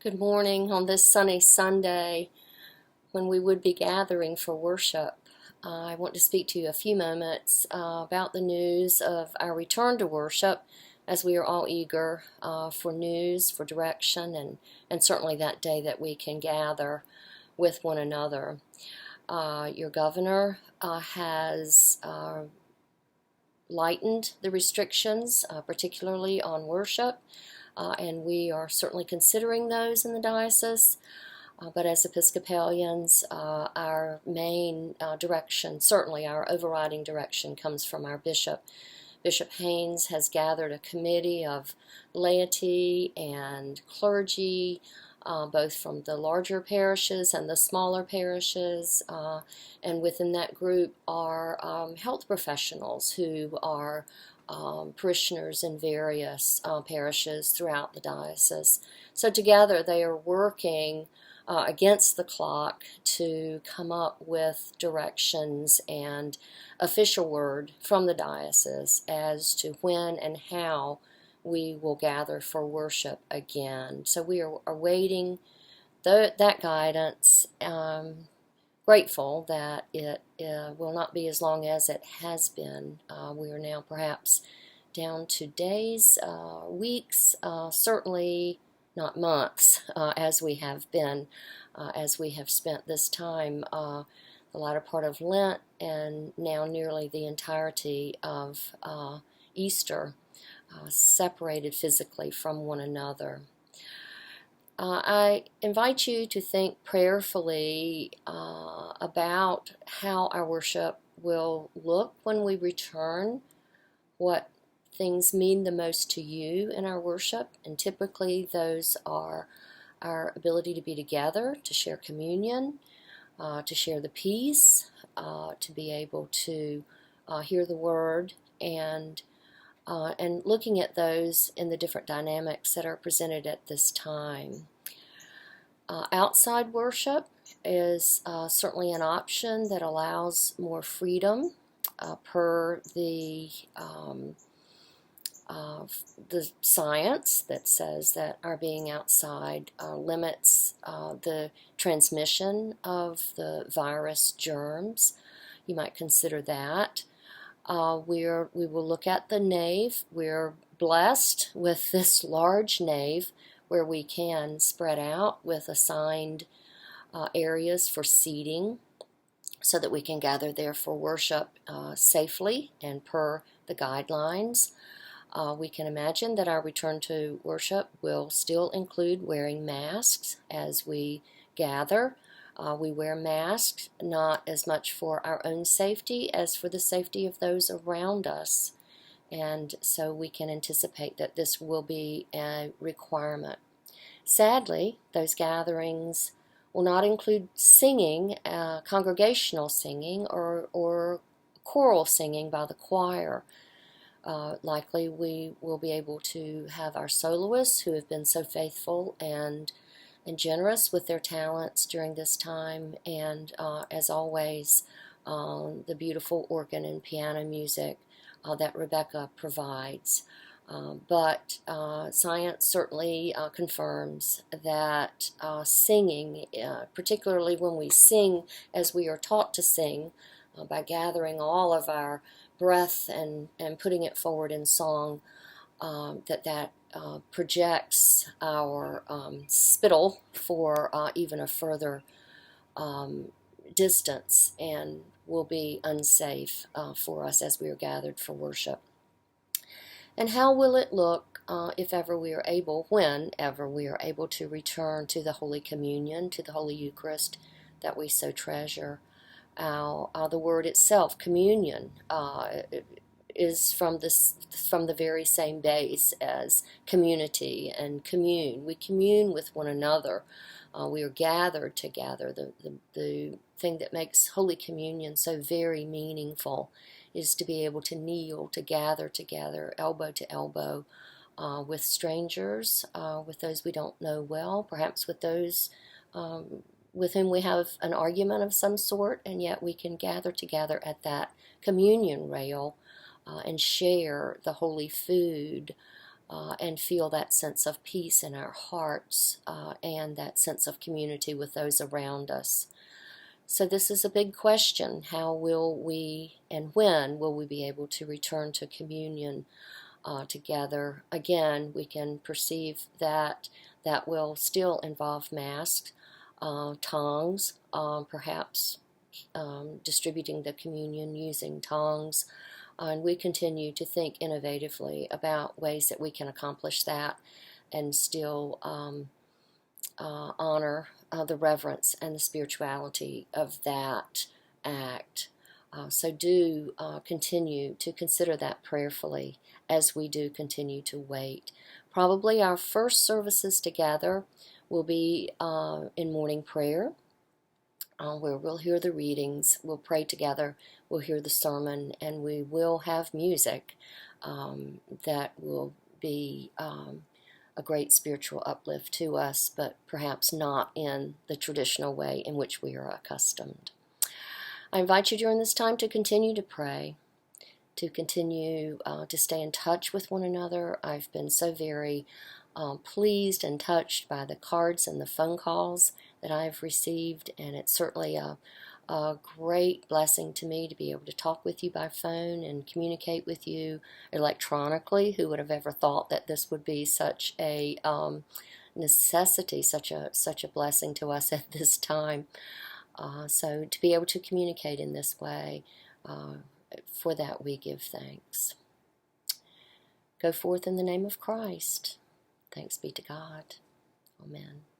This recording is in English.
Good morning on this sunny Sunday when we would be gathering for worship. I want to speak to you a few moments about the news of our return to worship, as we are all eager for news, for direction, and certainly that day that we can gather with one another. Your governor has lightened the restrictions, particularly on worship. And we are certainly considering those in the diocese. But as Episcopalians, our main direction, certainly our overriding direction, comes from our bishop. Bishop Haynes has gathered a committee of laity and clergy, both from the larger parishes and the smaller parishes. And within that group are health professionals who are parishioners in various parishes throughout the diocese. So together they are working against the clock to come up with directions and official word from the diocese as to when and how we will gather for worship again. So we are awaiting that guidance. Grateful that it will not be as long as it has been. We are now perhaps down to days, weeks, certainly not months, as we have been, as we have spent this time, the latter part of Lent, and now nearly the entirety of Easter, separated physically from one another. I invite you to think prayerfully about how our worship will look when we return, what things mean the most to you in our worship, and typically those are our ability to be together, to share communion, to share the peace, to be able to hear the word, and looking at those in the different dynamics that are presented at this time. Outside worship is certainly an option that allows more freedom per the science that says that our being outside limits the transmission of the virus germs. You might consider that. We will look at the nave. We're blessed with this large nave where we can spread out with assigned areas for seating so that we can gather there for worship safely and per the guidelines. We can imagine that our return to worship will still include wearing masks as we gather. We wear masks not as much for our own safety as for the safety of those around us. And so we can anticipate that this will be a requirement. Sadly, those gatherings will not include singing, congregational singing, or choral singing by the choir. Likely we will be able to have our soloists who have been so faithful and generous with their talents during this time, and as always, the beautiful organ and piano music that Rebecca provides. But science certainly confirms that singing, particularly when we sing as we are taught to sing, by gathering all of our breath and putting it forward in song, that projects our spittle for even a further distance and will be unsafe for us as we are gathered for worship. And how will it look if ever we are able, whenever we are able to return to the Holy Communion, to the Holy Eucharist that we so treasure? The word itself, communion, is from the very same base as community and commune. We commune with one another. We are gathered together. The thing that makes Holy Communion so very meaningful is to be able to kneel, to gather together, elbow to elbow, with strangers, with those we don't know well, perhaps with those with whom we have an argument of some sort, and yet we can gather together at that communion rail and share the holy food and feel that sense of peace in our hearts and that sense of community with those around us. So this is a big question. How will we and when will we be able to return to communion together? Again, we can perceive that that will still involve masks, tongues, perhaps distributing the communion using tongues. And we continue to think innovatively about ways that we can accomplish that and still honor the reverence and the spirituality of that act. So do continue to consider that prayerfully as we do continue to wait. Probably our first services together will be in morning prayer, where we'll hear the readings, we'll pray together, we'll hear the sermon, and we will have music that will be a great spiritual uplift to us, but perhaps not in the traditional way in which we are accustomed. I invite you during this time to continue to pray, to continue to stay in touch with one another. I've been so very pleased and touched by the cards and the phone calls that I've received, and it's certainly a great blessing to me to be able to talk with you by phone and communicate with you electronically. Who would have ever thought that this would be such a necessity, such a blessing to us at this time? So to be able to communicate in this way, for that we give thanks. Go forth in the name of Christ. Thanks be to God. Amen.